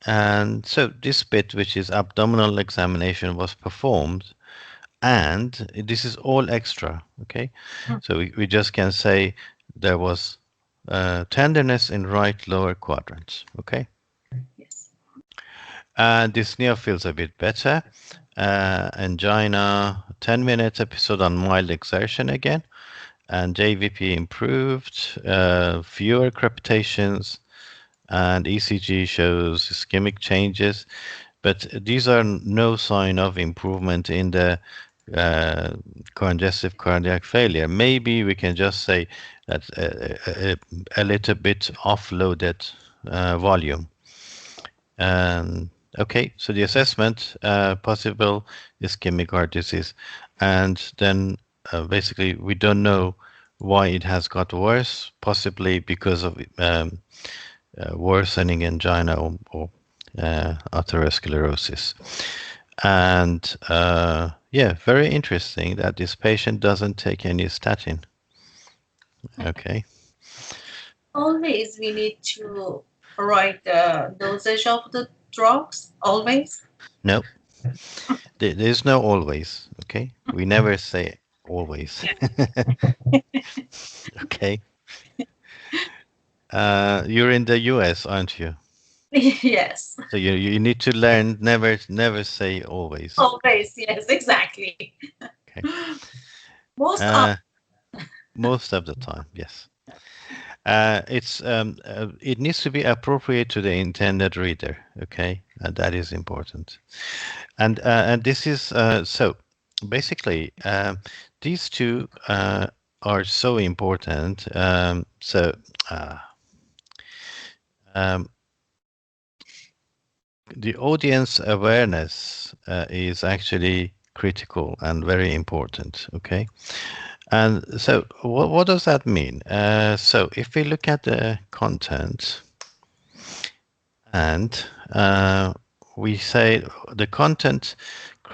And so this bit, which is abdominal examination, was performed, and this is all extra, okay? So we just can say there was tenderness in right lower quadrant, okay? Yes. And dyspnea feels a bit better. Angina, 10 minutes episode on mild exertion again. And JVP improved, fewer crepitations, and ECG shows ischemic changes. But these are no sign of improvement in the uh, congestive cardiac failure. Maybe we can just say that a little bit offloaded volume. And okay, so the assessment, possible ischemic heart disease, and then basically we don't know why it has got worse, possibly because of worsening angina or atherosclerosis. And yeah, very interesting that this patient doesn't take any statin. Okay. Always we need to write the dosage of the drugs, always. No, there's no always. Okay. We never say always. Okay. You're in the US, aren't you? Yes. So you need to learn never say always. Always, yes, exactly. Okay. Most of Uh, most of the time, yes. It needs to be appropriate to the intended reader. Okay, and that is important. And this is so basically these two are so important. Uh, um, the audience awareness is actually critical and very important. Okay, and so what does that mean? So if we look at the content and we say the content,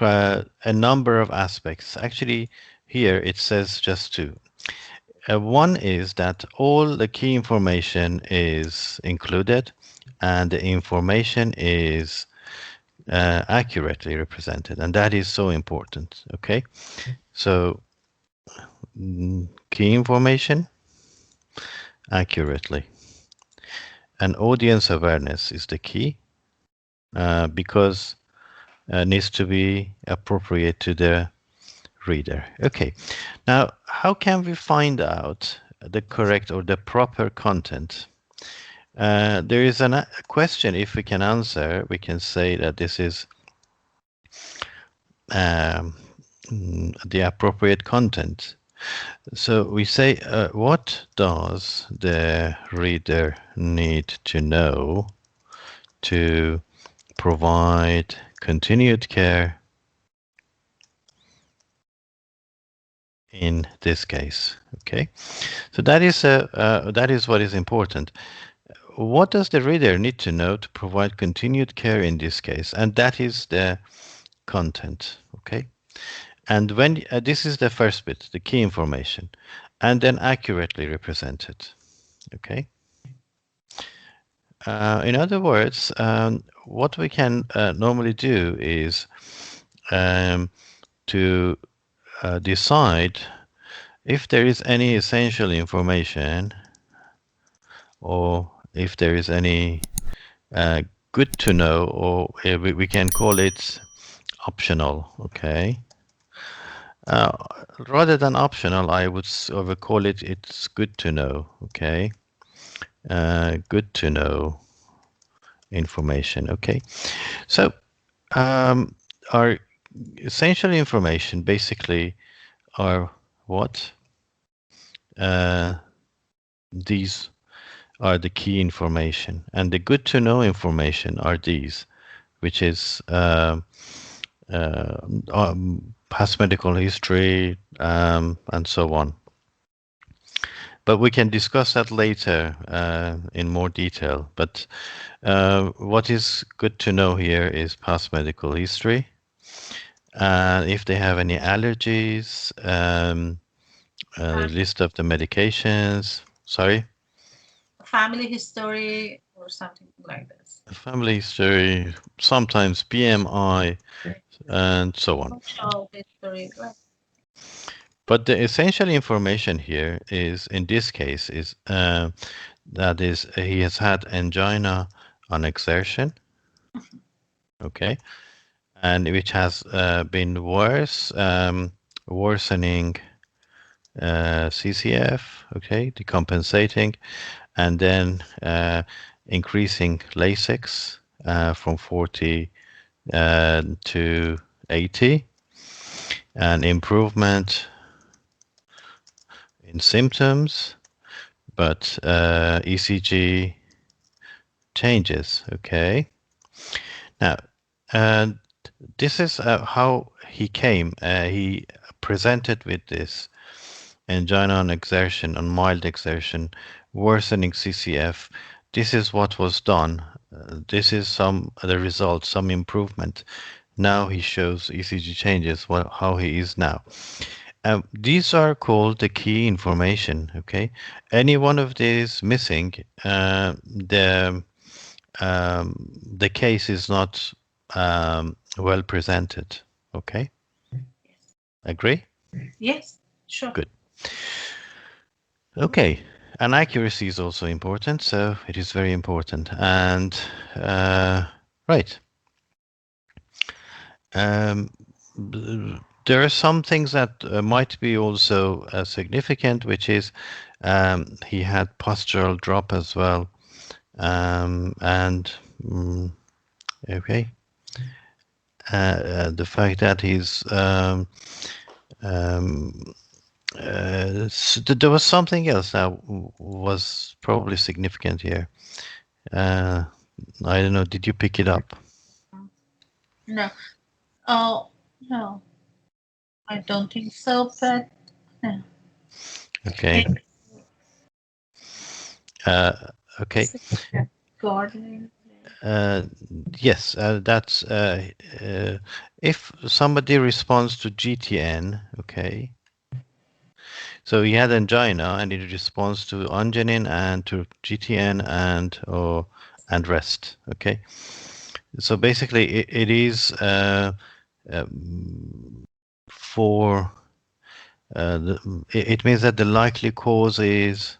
a number of aspects. Actually, here it says just two. One is that all the key information is included and the information is accurately represented, and that is so important. Okay, so key information accurately, and audience awareness is the key because needs to be appropriate to the reader. Okay, now how can we find out the correct or the proper content? There is a question. If we can answer, we can say that this is um, the appropriate content. So we say, what does the reader need to know to provide continued care in this case? Okay, so that is what is important. What does the reader need to know to provide continued care in this case? And that is the content. Okay, and when this is the first bit, the key information, and then accurately represented. Okay. In other words, what we can normally do is to decide if there is any essential information or if there is any good to know, or we can call it optional. Okay. Uh, Rather than optional, I would call it it's good to know. Okay. Good to know information. Okay. So our essential information basically are what? These are the key information, and the good to know information are these, which is past medical history and so on. But we can discuss that later in more detail. But what is good to know here is past medical history. If they have any allergies, the list of the medications. Sorry? family history or something like this. family history, sometimes BMI, and so on. Social history, right? But the essential information here is, in this case, is that is he has had angina on exertion, okay, and which has been worse, worsening CCF, okay, decompensating, and then increasing Lasix from 40 to 80, and improvement in symptoms, but ECG changes, okay. Now, uh, this is how he came. He presented with this angina on exertion, on mild exertion, worsening CCF. This is what was done. This is the result, some improvement. Now he shows ECG changes, how he is now. These are called the key information. Okay, any one of these missing, the case is not well presented. Okay, Yes. agree? Yes, sure. Good. Okay, and accuracy is also important, so it is very important. And right, um, there are some things that might be also significant, which is he had postural drop as well, and okay, the fact that he's um, there was something else that was probably significant here. Uh, I don't know. Did you pick it up? No. Oh, no. I don't think so, but no. Okay. Maybe Uh, okay. gardening. Uh, yes, that's if somebody responds to GTN. Okay. So he had angina and it responds to angenin and to GTN and rest. Okay. So basically, it is for it means that the likely cause is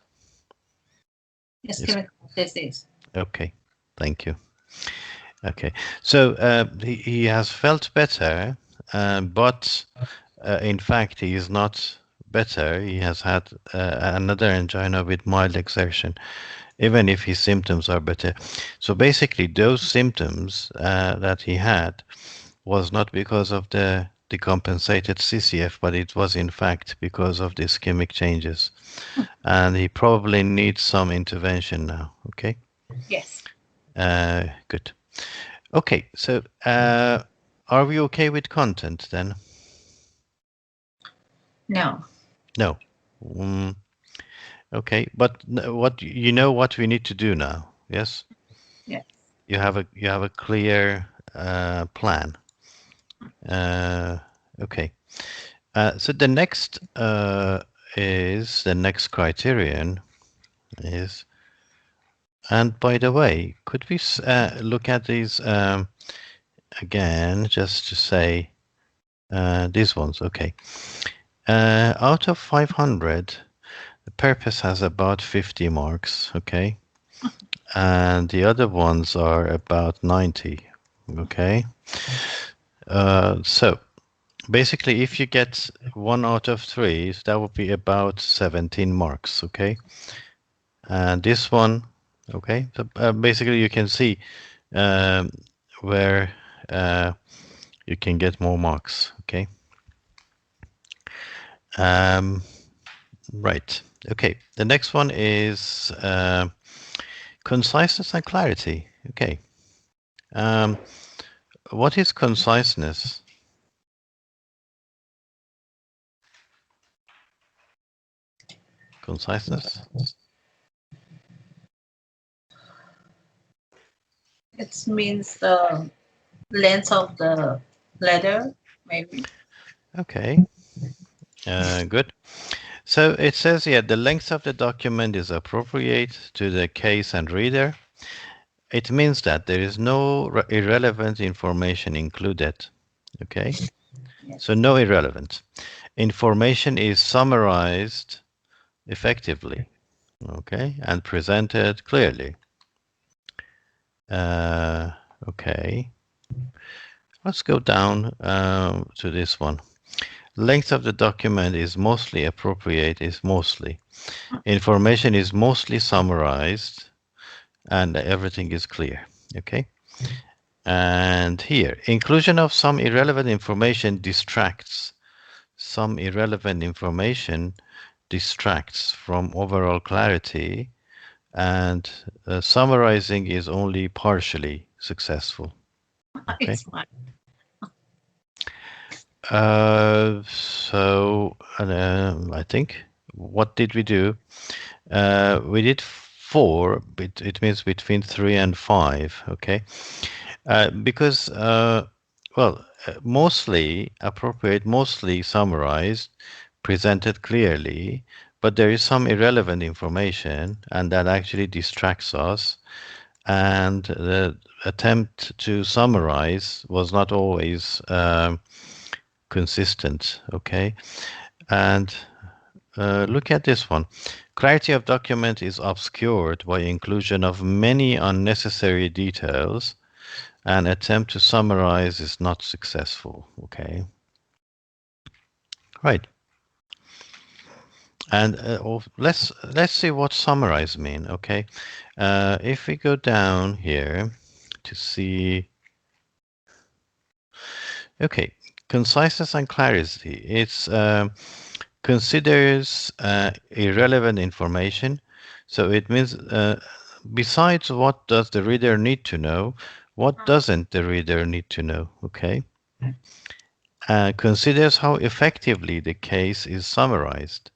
Ischemic disease. okay. Thank you. Okay, so he has felt better, but in fact he is not better. He has had another angina with mild exertion, even if his symptoms are better. So basically, those symptoms that he had was not because of the decompensated CCF, but it was in fact because of the ischemic changes. And he probably needs some intervention now. Okay. Yes. Good. Okay, so are we okay with content then? No. No. Mm, okay, but what you know what we need to do now? Yes, Yes. you have a clear plan. Uh, okay. So the next is the next criterion is, and by the way, could we look at these again just to say these ones? Okay. Out of 500, the purpose has about 50 marks, okay? And the other ones are about 90, okay? So basically, if you get 1 out of 3, that would be about 17 marks, okay? And this one, okay? So basically, you can see um, where you can get more marks, okay? Right. Okay. The next one is conciseness and clarity. Okay. Um, what is conciseness? Conciseness? It means the length of the letter, maybe. Okay. Good. So it says here the length of the document is appropriate to the case and reader. it means that there is no irrelevant information included. Okay, Yes. so no irrelevant information is summarized effectively. Okay, and presented clearly. Uh, okay, let's go down to this one. Length of the document is mostly appropriate, is mostly. Information is mostly summarized and everything is clear. Okay. And here, inclusion of some irrelevant information distracts. Some irrelevant information distracts from overall clarity, and summarizing is only partially successful. Okay. It's fine. I think, what did we do? We did 4, it means between 3 and 5, okay? Because, mostly appropriate, mostly summarized, presented clearly, but there is some irrelevant information, and that actually distracts us. And the attempt to summarize was not always consistent, okay? And look at this one. Clarity of document is obscured by inclusion of many unnecessary details. An attempt to summarize is not successful. Okay. Right. And let's see what summarize mean. Okay. If we go down here to see. Okay. Conciseness and clarity. It's considers irrelevant information. So it means besides what does the reader need to know, what doesn't the reader need to know? Okay. Considers how effectively the case is summarized.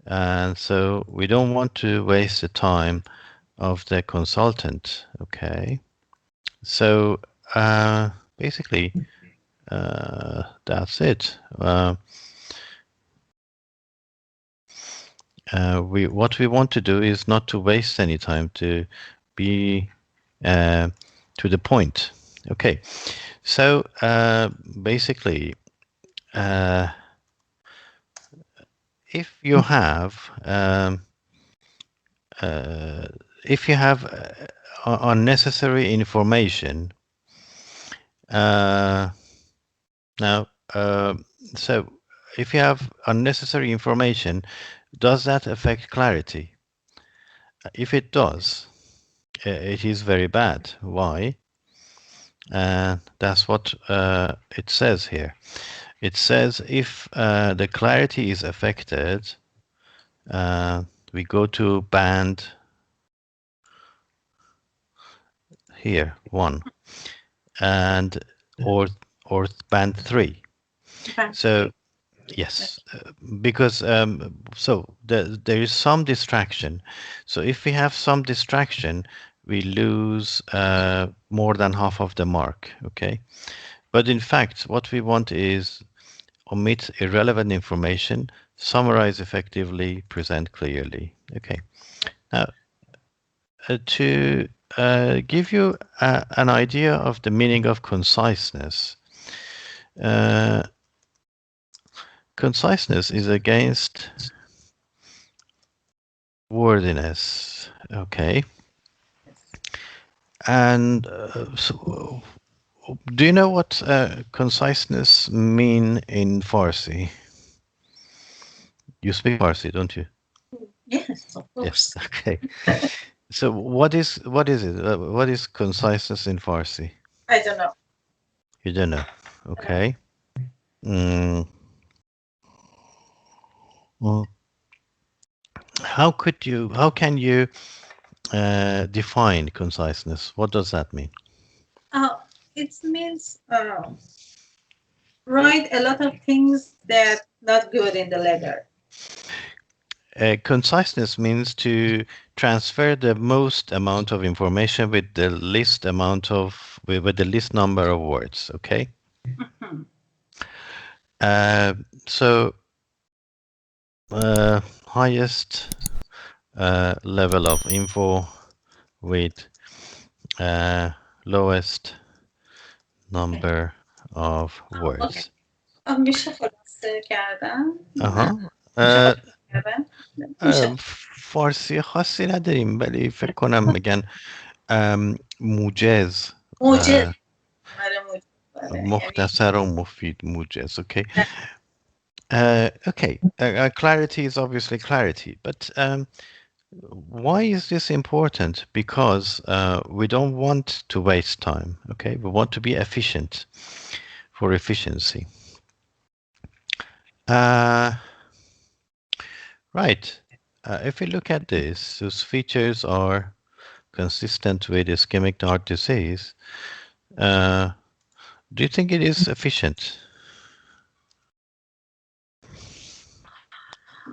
And so we don't want to waste the time of the consultant. Okay. So basically, that's it. What we want to do is not to waste any time, to be to the point. Okay, so basically, if you have unnecessary information, now so if you have unnecessary information, does that affect clarity? If it does, it is very bad. Why? That's what it says here. It says if the clarity is affected, we go to band here 1 and or band 3. So yes, because so there is some distraction. So if we have some distraction, we lose more than half of the mark. Okay, but in fact, what we want is omit irrelevant information, summarize effectively, present clearly. Okay. Now, to give you an idea of the meaning of conciseness, conciseness is against wordiness. Okay. And so, do you know what conciseness mean in Farsi? You speak Farsi, don't you? Yes, of Yes. course. Okay. So what is it? What is conciseness in Farsi? I don't know. You don't know. Okay. Mm. Well, how can you define conciseness? What does that mean? It means write a lot of things that not good in the letter. Conciseness means to transfer the most amount of information with the least amount of with the least number of words. Okay. Mhm. Uh, so highest level of info with uh, lowest number of اوکی. words. میشه خلاصه کردن؟ نه. آها. میشه اه، خلاصه کردن؟ میشه. فارسی خاصی نداریم ولی فکر کنم میگن موجز. موجز. آره موجز. آره یعنی مختصر و مفید موجز. Okay. Okay. Clarity is obviously clarity, but why is this important? Because we don't want to waste time. Okay, we want to be efficient for efficiency. Uh, right. If we look at this, those features are consistent with ischemic heart disease. Uh, do you think it is efficient?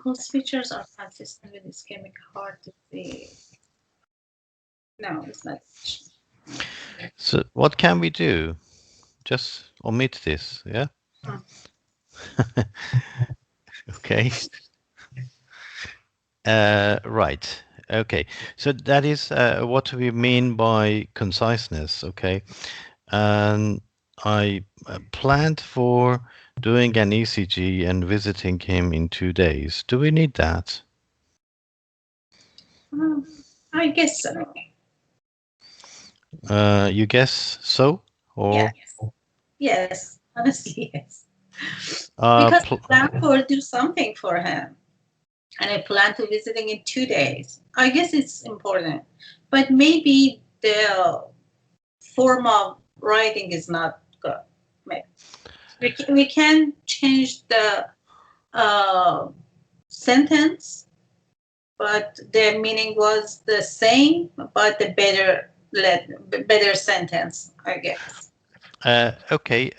those features are consistent with ischemic heart disease. No, it's not. So what can we do? Just omit this, yeah? Hmm. Okay. Right. Okay. So that is what we mean by conciseness. Okay. And I planned for doing an ECG and visiting him in 2 days. Do we need that? I guess so. You guess so? Yes. Or Yes. Honestly, yes. uh, Because pl- I plan to do something for him, and I plan to visiting in 2 days. I guess it's important, but maybe the form of writing is not good. Maybe we can change the uh, sentence, but the meaning was the same, but the better sentence, I guess. okay.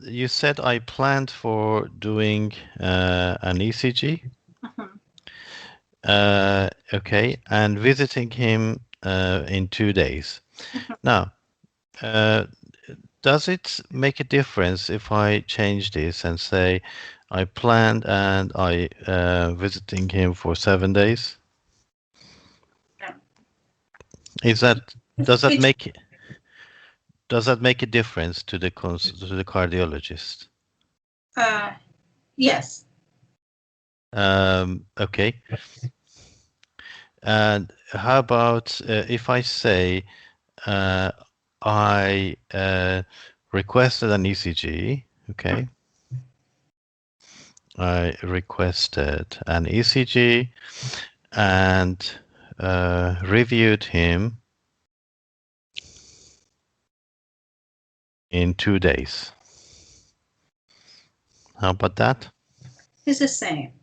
You said I planned for doing an ECG. Mhm. Okay, and visiting him in 2 days. Mhm. Now, uh, does it make a difference if I change this and say I planned and I visiting him for 7 days? Yeah. Is that does that Which make a difference to the to the cardiologist? uh, yes. Okay, and how about if I say uh, I requested an ECG? Okay, I requested an ECG and reviewed him in 2 days. How about that? It's the same, It's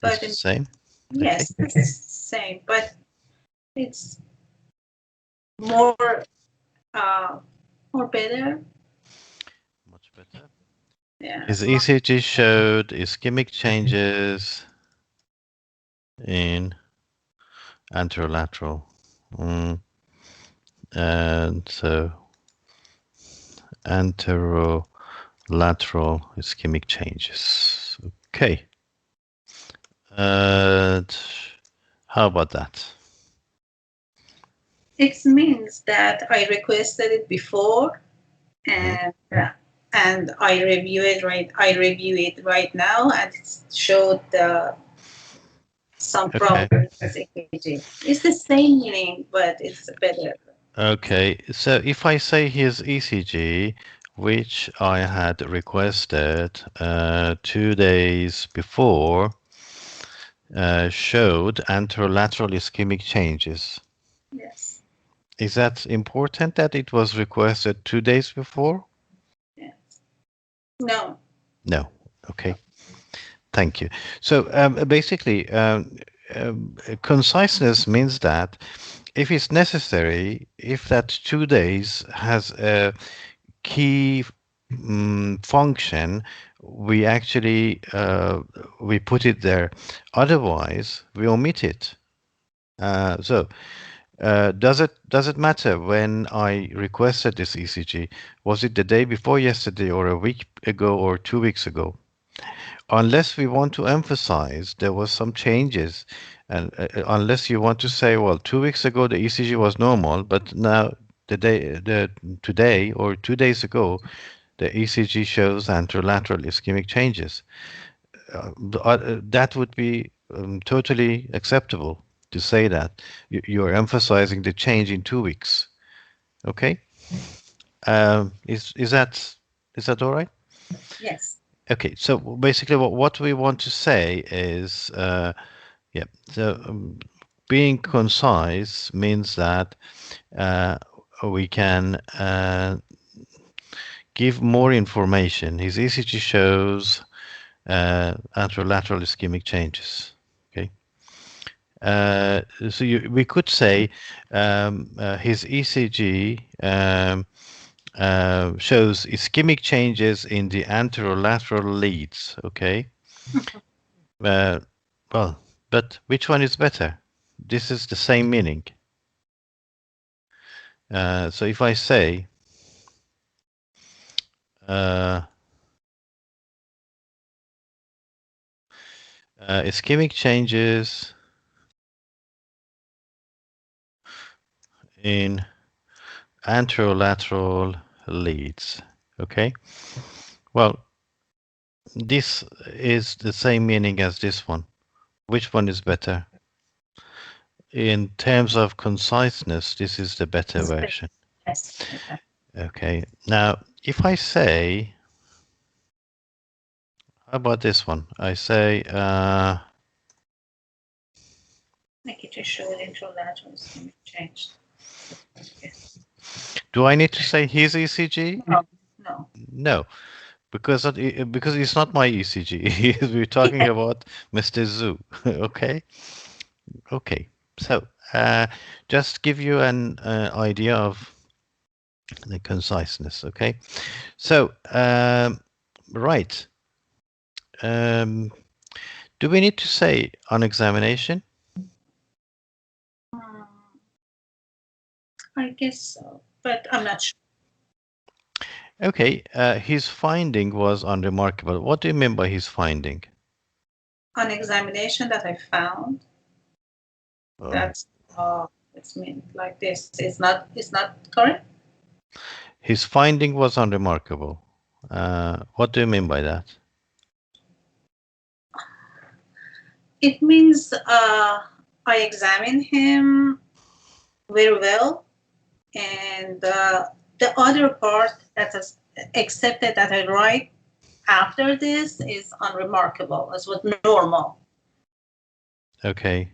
but the same. Okay. yes, it's the same, but it's more uh, more better. Much better. Yeah, His ECG showed ischemic changes in anterolateral. Mm, and so anterolateral ischemic changes. Okay. And how about that? it means that I requested it before, Mhm. and I review it right. I review it right now, and it showed some Okay. problems with EKG. It's the same meaning, but it's better. Okay. So if I say his ECG, which I had requested 2 days before, showed anterolateral ischemic changes. Yes. Is that important that it was requested 2 days before? Yes. No. No. Okay. Thank you. So basically, conciseness means that if it's necessary, if that 2 days has a key function, we actually we put it there. Otherwise, we omit it. So does it matter when I requested this ECG? Was it the day before yesterday, or a week ago, or 2 weeks ago? Unless we want to emphasize there was some changes, and unless you want to say, well, 2 weeks ago the ECG was normal, but now today or 2 days ago, the ECG shows anterolateral ischemic changes. That would be totally acceptable to say that. You're emphasizing the change in 2 weeks. Okay? Is that all right? Yes. Okay, so basically what we want to say is, yeah, so being concise means that we can give more information. His ECG shows anterolateral ischemic changes. Okay. So we could say his ECG shows ischemic changes in the anterolateral leads. Okay. Uh, well, but which one is better? This is the same meaning. So if I say ischemic changes in anterolateral leads. Okay. Well, this is the same meaning as this one. Which one is better? In terms of conciseness, this is the better version. Yes. Exactly. Okay. Now, if I say, how about this one? I say, Make it to show the introlateral ischemic change. do I need to say his ECG? No. No. No, because it's not my ECG. We're talking about Mr. Zhu. Okay. Okay. So, just give you an idea of the conciseness. Okay. So, right. Do we need to say on examination? Um, I guess so, but I'm not sure. Okay. His finding was unremarkable. What do you mean by his finding? On examination that I found, that's it's mean like this. It's not correct. His finding was unremarkable. What do you mean by that? It means I examine him very well, and the other part that is accepted that I write after this is unremarkable. It's what normal. Okay.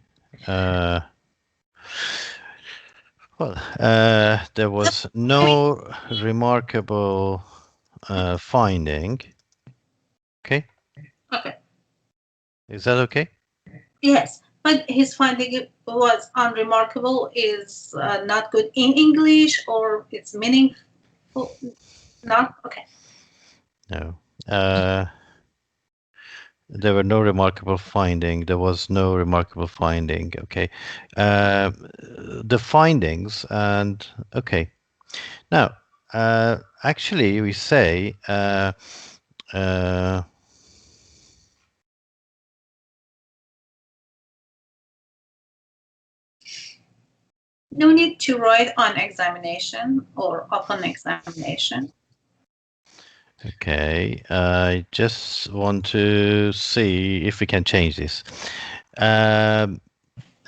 Well, there was no remarkable finding. Okay. Okay. Is that okay? Yes, but his finding was unremarkable is not good in English, or it's meaningful. Not okay. No. There were no remarkable finding. There was no remarkable finding. Okay. The findings and okay. Now, actually, we say No need to write on examination or upon examination. okay. I just want to see if we can change this.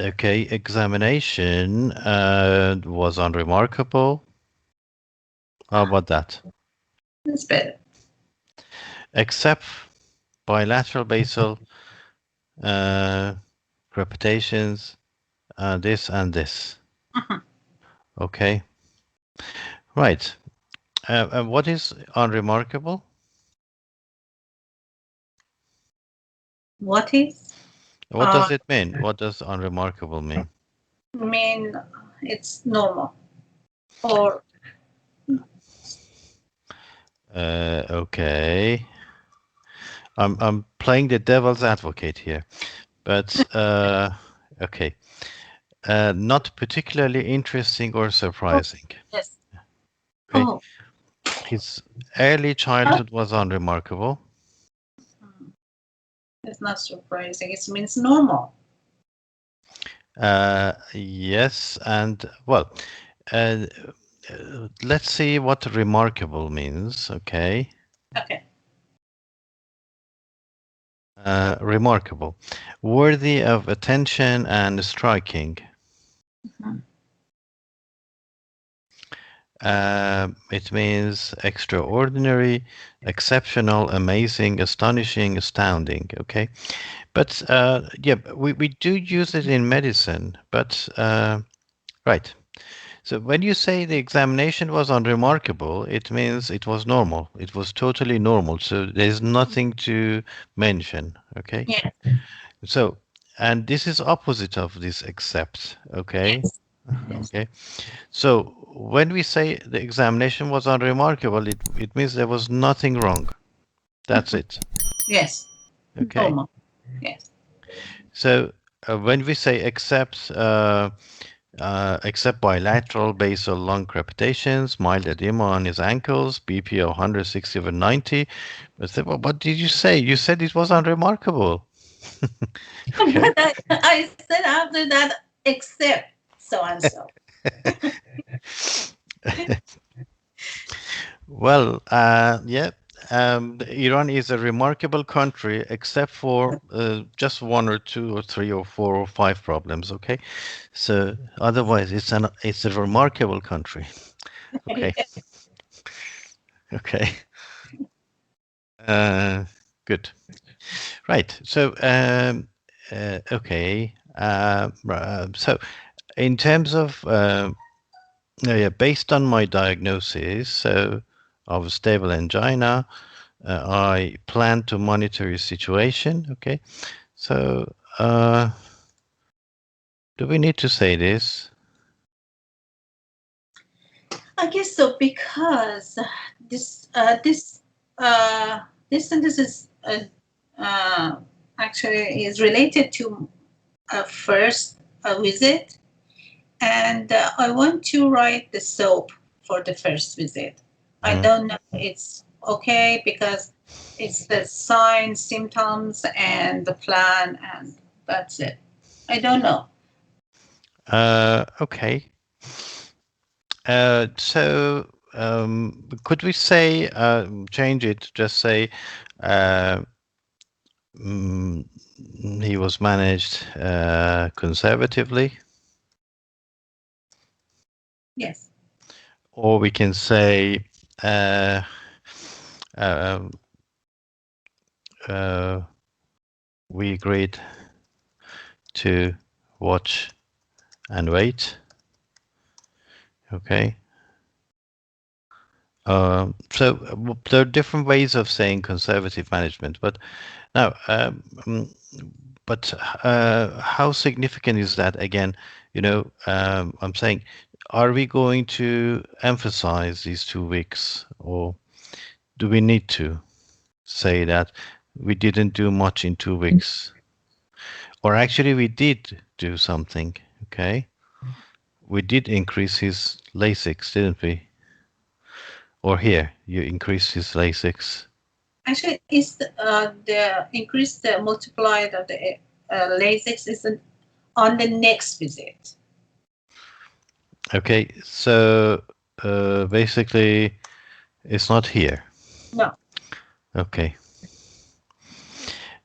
Okay, examination was unremarkable. How about that? It's better. Except bilateral basal crepitations, this and this. Mhm. Okay, right. And what is unremarkable? What is? What does it mean? What does unremarkable mean? Mean it's normal or Okay. I'm playing the devil's advocate here, but okay. Not particularly interesting or surprising. yes. Okay. Oh, His early childhood was unremarkable. it's not surprising. It means normal. Yes, and well, uh, let's see what remarkable means. Okay. Okay. Remarkable, worthy of attention and striking. Mhm. It means extraordinary, exceptional, amazing, astonishing, astounding. Okay, but yeah, we do use it in medicine. But right. So when you say the examination was unremarkable, it means it was normal. It was totally normal. So there's nothing to mention. Okay. Yeah. So, and this is opposite of this except. Okay. Yes. Yes. Okay. So when we say the examination was unremarkable, it means there was nothing wrong. That's it. Yes. Okay. Normal. Yes. So when we say except bilateral basal lung crepitations, mild edema on his ankles, BP of 160 over 90. I said, well, what did you say? You said it was unremarkable. Okay. But I said after that, except so and so. Well, yeah, Iran is a remarkable country, except for just one or two or three or four or five problems. Okay, so otherwise, it's a remarkable country. Okay, okay, uh, good, right. So, okay, so in terms of yeah, based on my diagnosis, so of stable angina. I plan to monitor your situation. Okay. So, do we need to say this? I guess so because this this sentence is uh, actually is related to a first visit, and I want to write the soap for the first visit. I Mhm. don't know it's okay because it's the signs, symptoms, and the plan, and that's it. I don't know. Okay. So, could we say, change it, just say, uh, mm, he was managed conservatively, Yes. or we can say, uh, uh, uh, we agreed to watch and wait. Okay. There are different ways of saying conservative management, but now, but how significant is that? Again, I'm saying, are we going to emphasize these 2 weeks, or do we need to say that we didn't do much in 2 weeks, or actually we did do something? Okay, we did increase his Lasix, didn't we? Or here, you increase his Lasix. Actually, is the increase the multiplied of the Lasix is on the next visit. Okay, so basically, it's not here. No. Okay.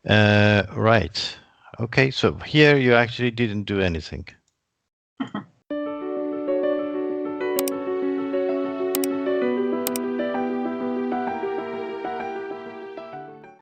Right. Okay, so here you actually didn't do anything.